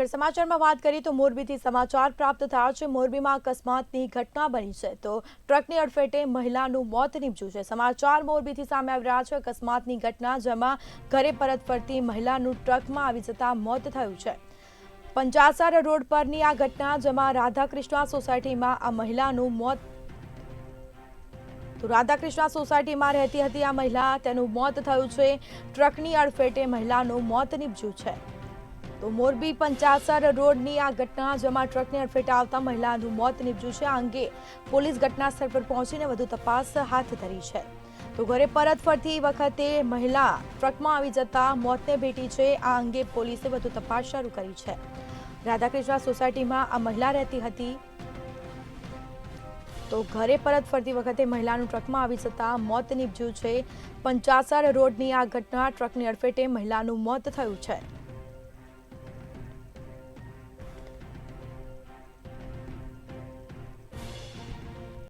આગળ સમાચારમાં વાત કરીએ તો મોરબીથી સમાચાર પ્રાપ્ત થયા છે। મોરબીમાં અકસ્માતની ઘટના બની છે તો ટ્રકની અડફેટે મહિલાનું મોત નીપજ્યું છે। સમાચાર મોરબીથી સામે આવી રહ્યા છે। અકસ્માતની ઘટના જેમાં ઘરે પરત ફરતી મહિલાનું ટ્રકમાં આવી જતા મોત થયું છે। પંચાસર રોડ પરની આ ઘટના જેમાં રાધાકૃષ્ણ સોસાયટીમાં આ મહિલાનું મોત રાધાકૃષ્ણ સોસાયટીમાં રહેતી હતી આ મહિલા, તેનું મોત થયું છે। ટ્રકની અડફેટે મહિલાનું મોત નીપજ્યું છે। તો મોરબી પંચાસર રોડની આ ઘટના જેમાં ટ્રકની અડફેટે આવતા મહિલાનું મોત નીપજ્યું છે। આ અંગે પોલીસ ઘટના સ્થળ પર પહોંચીને વધુ તપાસ હાથ ધરી છે। તો ઘરે પરત ફરતી વખતે મહિલા ટ્રકમાં આવી જતા મોતને ભેટી છે। આ અંગે પોલીસે વધુ તપાસ શરૂ કરી છે। રાધાકૃષ્ણ સોસાયટીમાં આ મહિલા રહેતી હતી તો ઘરે પરત ફરતી વખતે મહિલાનું ટ્રકમાં આવી જતા મોત નીપજ્યું છે। પંચાસર રોડની આ ઘટના, ટ્રકની અડફેટે મહિલાનું મોત થયું છે।